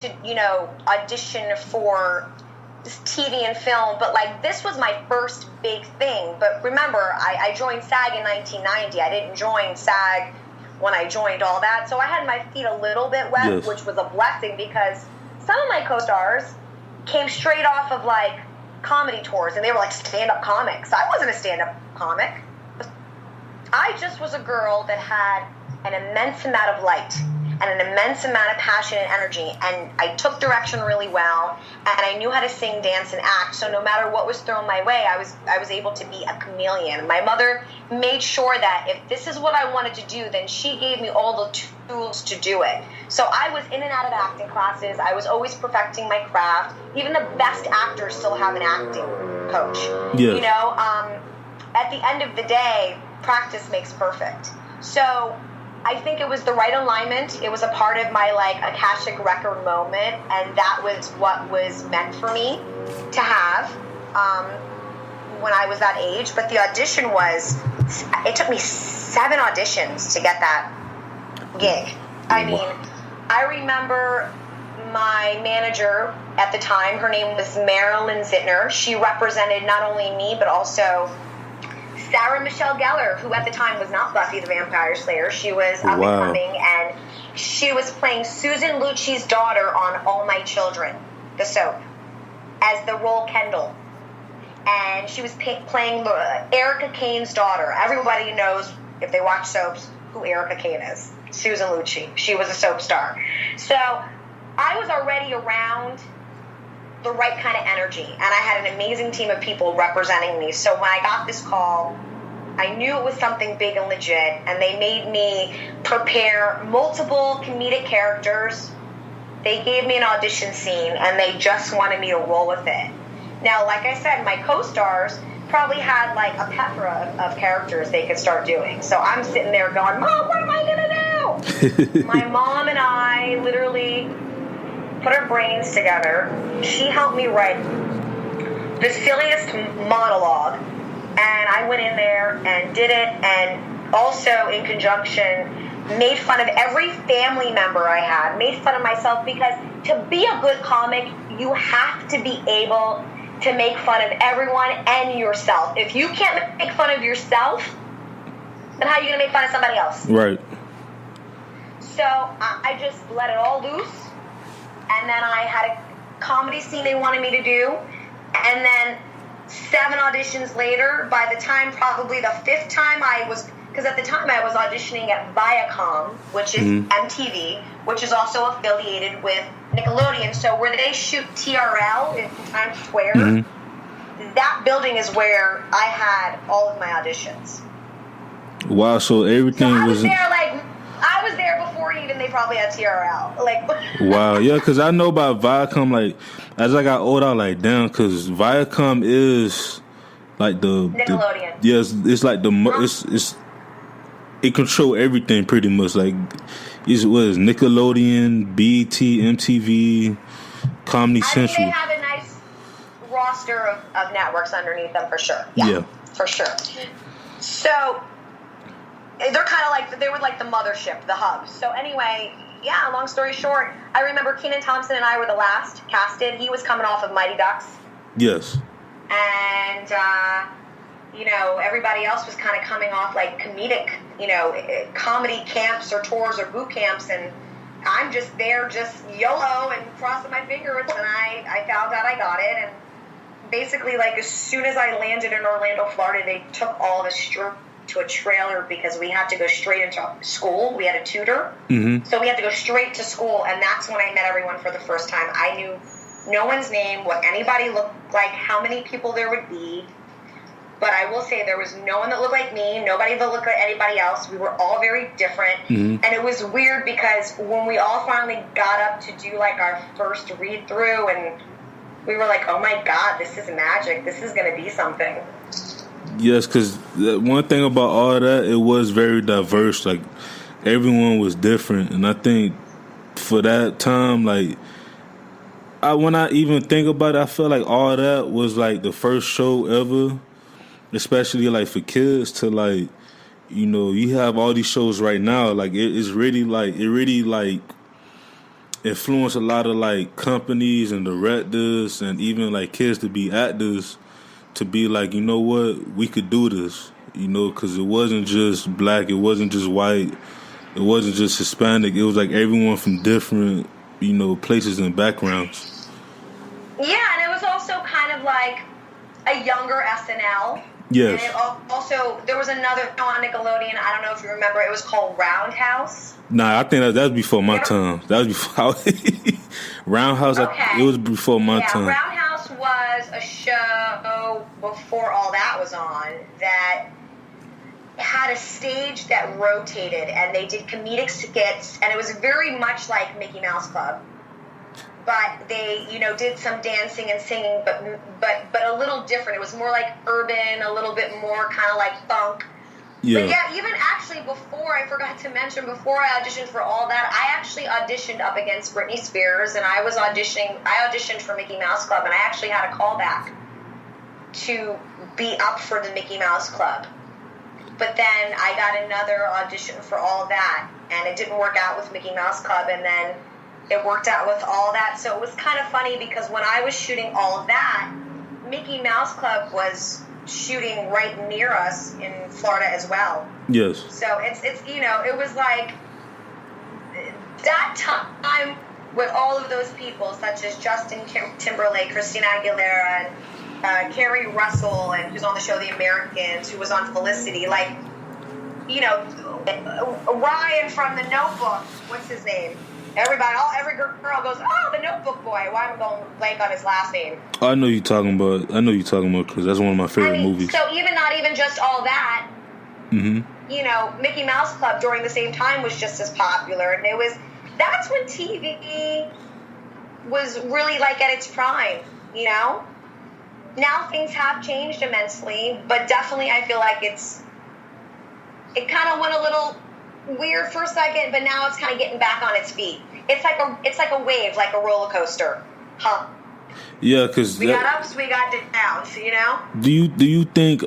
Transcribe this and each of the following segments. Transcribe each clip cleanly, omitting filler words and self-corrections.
to, audition for TV and film, but like this was my first big thing. But remember, I joined SAG in 1990. I didn't join SAG when I joined all that, so I had my feet a little bit wet, yes. which was a blessing because some of my co-stars came straight off of like comedy tours, and they were like stand-up comics. I wasn't a stand-up comic. I just was a girl that had an immense amount of light and an immense amount of passion and energy, and I took direction really well, and I knew how to sing, dance, and act, so no matter what was thrown my way, I was able to be a chameleon. My mother made sure that if this is what I wanted to do, then she gave me all the tools to do it. So I was in and out of acting classes. I was always perfecting my craft. Even the best actors still have an acting coach. Yes. At the end of the day, practice makes perfect. So I think it was the right alignment. It was a part of my like Akashic record moment, and that was what was meant for me to have when I was that age. But the audition it took me 7 auditions to get that gig. I mean, I remember my manager at the time, her name was Marilyn Zittner. She represented not only me, but also Sarah Michelle Gellar, who at the time was not Buffy the Vampire Slayer. She was up and coming, and she was playing Susan Lucci's daughter on All My Children, the soap, as the role Kendall. And she was playing Erica Kane's daughter. Everybody knows, if they watch soaps, who Erica Kane is. Susan Lucci. She was a soap star. So I was already around the right kind of energy, and I had an amazing team of people representing me. So when I got this call, I knew it was something big and legit, and they made me prepare multiple comedic characters. They gave me an audition scene, and they just wanted me to roll with it. Now, like I said, my co-stars probably had like a plethora of characters they could start doing. So I'm sitting there going, Mom, what am I going to do? My mom and I literally put our brains together. She helped me write the silliest monologue, and I went in there and did it, and also in conjunction made fun of every family member I had, made fun of myself, because to be a good comic, you have to be able to make fun of everyone and yourself. If you can't make fun of yourself, then how are you going to make fun of somebody else? Right. So I just let it all loose. And then I had a comedy scene they wanted me to do. And then 7 auditions later, by the time, probably the 5th time because at the time I was auditioning at Viacom, which is MTV, which is also affiliated with Nickelodeon. So where they shoot TRL in Times Square, that building is where I had all of my auditions. Wow, so everything was I was there before even they probably had TRL. Wow, yeah, because I know about Viacom. Like, as I got older, I was like, damn, because Viacom is like the Nickelodeon. Yes, it's like it control everything pretty much. Like, it was Nickelodeon, BET, MTV, Comedy Central. They have a nice roster of networks underneath them for sure. Yeah. For sure. So they're kind of like, they were like the mothership, the hub. So anyway, yeah, long story short, I remember Kenan Thompson and I were the last casted. He was coming off of Mighty Ducks. Yes. And, everybody else was kind of coming off like comedic, comedy camps or tours or boot camps. And I'm just there, just YOLO and crossing my fingers. And I found out I got it. And basically, like, as soon as I landed in Orlando, Florida, they took all of us to a trailer because we had to go straight into school. We had a tutor. So we had to go straight to school, and that's when I met everyone for the first time. I knew no one's name, what anybody looked like, how many people there would be. But I will say there was no one that looked like me, nobody that looked like anybody else. We were all very different. And it was weird because when we all finally got up to do like our first read through, and we were like, oh my God, this is magic. This is going to be something. Yes, because one thing about all that, it was very diverse. Like, everyone was different. And I think for that time, like, when I even think about it, I feel like all that was like the first show ever, especially like for kids, to like, you have all these shows right now. Like, it influenced a lot of like companies and directors and even like kids to be actors, to be like, you know what, we could do this, you know, because it wasn't just black, it wasn't just white, it wasn't just Hispanic, it was like everyone from different, you know, places and backgrounds. Yeah, and it was also kind of like a younger SNL. Yes. And it also, there was another show on Nickelodeon, I don't know if you remember, it was called Roundhouse. Nah, I think that was before my time. That was before Roundhouse. Okay. It was before my time. Roundhouse was a show before all that was on that had a stage that rotated, and they did comedic skits, and it was very much like Mickey Mouse Club. But they, you know, did some dancing and singing, but a little different. It was more like urban, a little bit more kind of like funk. Yeah. But yeah, even actually before, I forgot to mention, before I auditioned for all that, I actually auditioned up against Britney Spears, and I auditioned for Mickey Mouse Club, and I actually had a callback to be up for the Mickey Mouse Club. But then I got another audition for all that, and it didn't work out with Mickey Mouse Club, and then it worked out with all that. So it was kind of funny because when I was shooting all of that, Mickey Mouse Club was shooting right near us in Florida as well. Yes. So it's you know, it was like that time with all of those people, such as Justin Timberlake, Christina Aguilera, and Carrie Russell, and who's on the show The Americans, who was on Felicity, like, you know, Ryan from The Notebook, what's his name? Every girl goes, oh, The Notebook boy. Why am I going blank on his last name? I know you're talking about because that's one of my favorite movies. So not even just all that. Mm-hmm. You know, Mickey Mouse Club during the same time was just as popular, and that's when TV was really like at its prime. You know, now things have changed immensely, but definitely I feel like it kind of went a little weird for a second, but now it's kind of getting back on its feet. It's like a wave, like a roller coaster, huh? Yeah, because we got ups, we got downs, you know. Do you think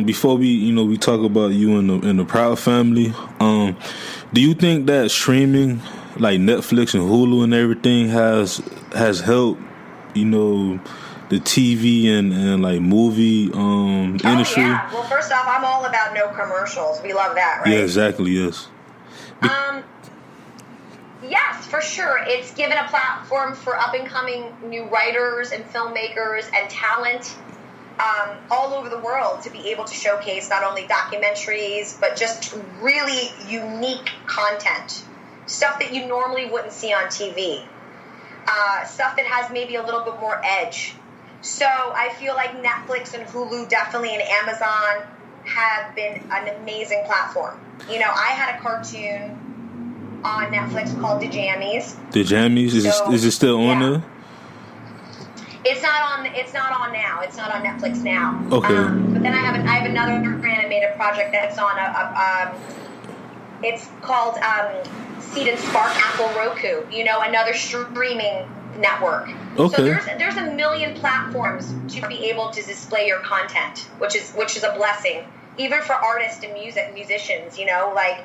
before we talk about you and the Proud Family, do you think that streaming like Netflix and Hulu and everything has helped, you know, the TV and like movie industry? Yeah. Well, first off, I'm all about no commercials. We love that, right? Yeah, exactly. Yes. Yes, for sure. It's given a platform for up-and-coming new writers and filmmakers and talent all over the world to be able to showcase not only documentaries, but just really unique content. Stuff that you normally wouldn't see on TV. Stuff that has maybe a little bit more edge. So I feel like Netflix and Hulu definitely, and Amazon have been an amazing platform. You know, I had a cartoon on Netflix called The Jammies. The Jammies? Is it still on there? It's not on now. It's not on Netflix now. Okay. But then I have another animated project that's on it's called Seed and Spark Apple Roku. You know, another streaming network. Okay. So there's a million platforms to be able to display your content, which is a blessing, even for artists and musicians. You know, like,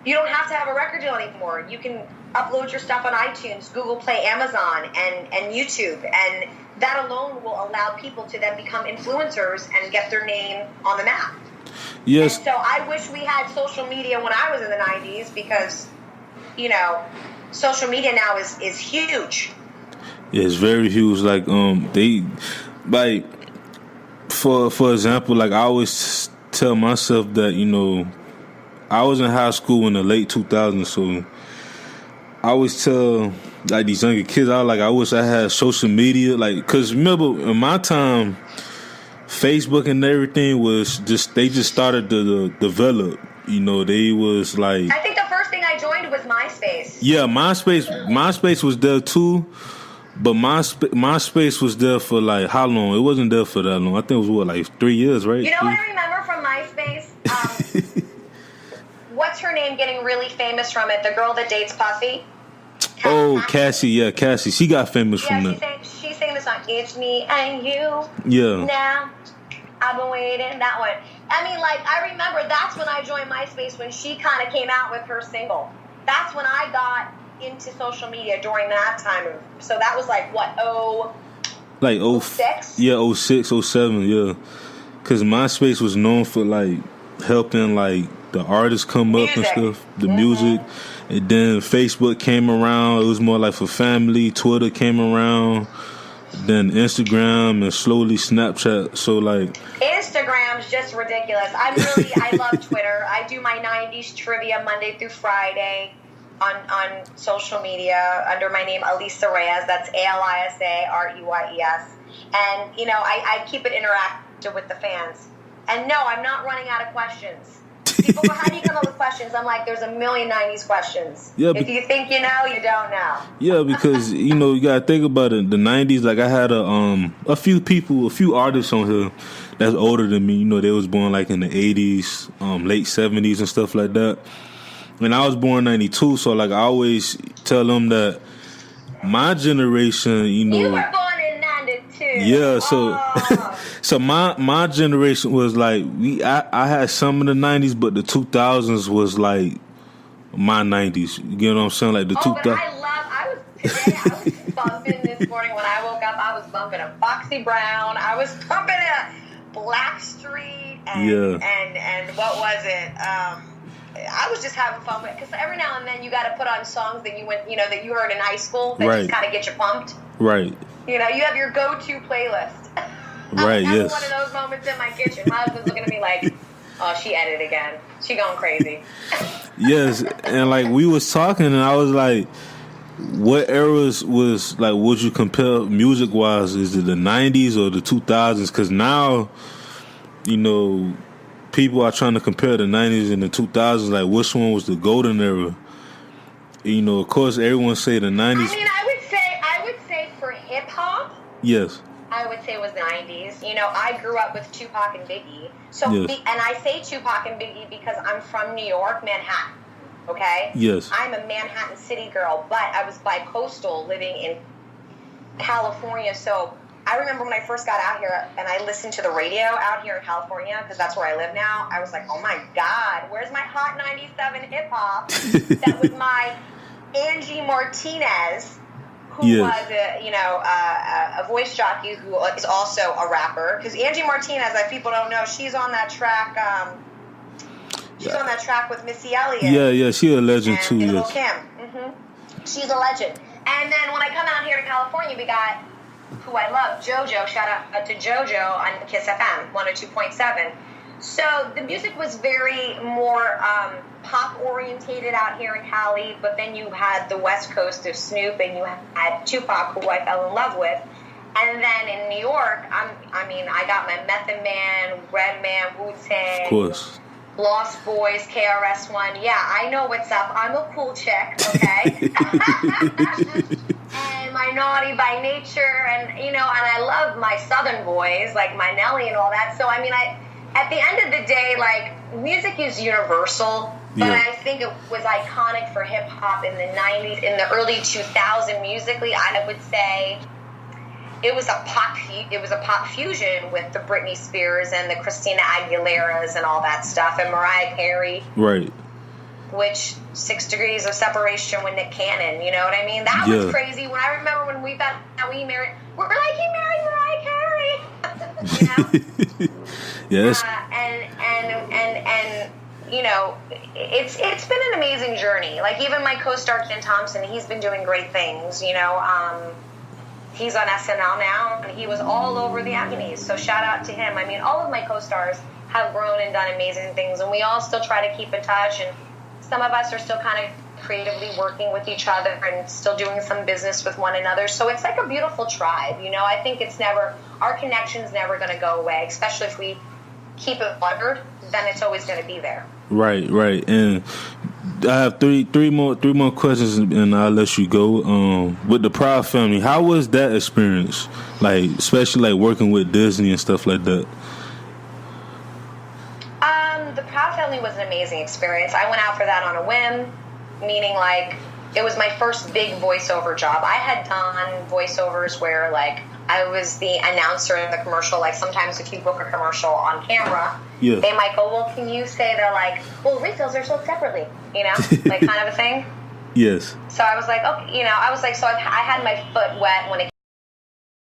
you don't have to have a record deal anymore. You can upload your stuff on iTunes, Google Play, Amazon, and YouTube, and that alone will allow people to then become influencers and get their name on the map. Yes. And so I wish we had social media when I was in the 90s, because, you know, social media now is huge. Yeah, it's very huge. Like they, like, for example, like, I always tell myself that, you know, I was in high school in the late 2000s, so I always tell like these younger kids, I wish I had social media, like, because remember in my time, Facebook and everything was they just started to develop. You know, they was like, I think the first thing I joined was MySpace. Yeah, MySpace was there too, but MySpace was there for like how long? It wasn't there for that long. I think it was like 3 years, right? You know what I remember from MySpace? What's her name getting really famous from it? The girl that dates Puffy? Cassie. Yeah, Cassie. She got famous from that. She sang the song, It's Me and You. Yeah. Now, I've been waiting. That one. I mean, like, I remember that's when I joined MySpace, when she kind of came out with her single. That's when I got into social media during that time. So that was like, what, like 06? Yeah, 06, 07, yeah. Because MySpace was known for, like, helping, like, the artists come up and stuff, the music. And then Facebook came around. It was more like for family. Twitter came around. Then Instagram and slowly Snapchat. So, like... Instagram's just ridiculous. I love Twitter. I do my 90s trivia Monday through Friday on social media under my name, Alisa Reyes. That's ALISA REYES. And, you know, I keep it interactive with the fans. And no, I'm not running out of questions. People go, how do you come up with questions? I'm like, there's a million 90s questions. Yeah, if you think you know, you don't know. Yeah, because, you know, you got to think about it. The 90s, like, I had a few artists on here that's older than me. You know, they was born, like, in the 80s, late 70s and stuff like that. And I was born 92, so, like, I always tell them that my generation, you know... You were born in 92. Yeah, so... So my generation was like I had some of the 90s, but the 2000s was like my 90s. You know what I'm saying? Like the 2000s. But I was bumping this morning when I woke up. I was bumping a Foxy Brown. I was bumping a Blackstreet and what was it? I was just having fun with it because every now and then you got to put on songs that that you heard in high school that just kind of get you pumped. Right. You know, you have your go-to playlist. Right, I'm yes. one of those moments in my kitchen. My husband's looking at me like, oh, she edited again. She going crazy. Yes, and like we was talking, and I was like, what eras was like? Would you compare music wise? Is it the 90s or the 2000s? Because now, you know, people are trying to compare the 90s and the 2000s. Like, which one was the golden era? You know, of course, everyone say the 90s. I mean, I would say for hip hop. Yes. I would say it was the 90s. You know, I grew up with Tupac and Biggie. So, yes. And I say Tupac and Biggie because I'm from New York, Manhattan. Okay? Yes. I'm a Manhattan city girl, but I was bi-coastal living in California. So I remember when I first got out here and I listened to the radio out here in California because that's where I live now. I was like, oh my God, where's my Hot 97 hip hop? That was my Angie Martinez, who was a voice jockey who is also a rapper. Because Angie Martinez, if people don't know, she's on that track. She's on that track with Missy Elliott. Yeah, she's a legend too. And Lil' Kim. She's a legend. And then when I come out here to California, we got who I love, JoJo. Shout out to JoJo on Kiss FM 102.7. So the music was very more pop orientated out here in Cali, but then you had the West Coast of Snoop, and you had Tupac, who I fell in love with. And then in New York, I got my Method Man, Redman, Wu-Tang, of course, Lost Boys, KRS-One. Yeah, I know what's up. I'm a cool chick, okay? And my Naughty by Nature, and I love my Southern boys, like my Nelly and all that. So, at the end of the day, like, music is universal, but I think it was iconic for hip-hop in the 90s, in the early 2000s musically. I would say it was a pop fusion with the Britney Spears and the Christina Aguileras and all that stuff, and Mariah Carey. Right. Which 6 Degrees of Separation with Nick Cannon, you know what I mean? That was crazy. When I remember when we found out we married, we're like, he married Mariah Carey. You know? Yes. And it's been an amazing journey. Like, even my co-star Ken Thompson, he's been doing great things. He's on SNL now, and he was all over the Agonies. So shout out to him. I mean, all of my co-stars have grown and done amazing things, and we all still try to keep in touch. And some of us are still kind of creatively working with each other and still doing some business with one another. So it's like a beautiful tribe. I think our connection's never going to go away, especially if we keep it buttered, then it's always going to be there. Right. And I have three more questions, and I'll let you go. With the Proud Family, how was that experience? Like, especially like working with Disney and stuff like that. The Proud Family was an amazing experience. I went out for that on a whim, meaning like it was my first big voiceover job. I had done voiceovers where like I was the announcer in the commercial. Like, sometimes if you book a commercial on camera, they might go, well, can you say they're like, well, refills are sold separately, like kind of a thing. Yes. So I was like, okay, I was like, so I had my foot wet when it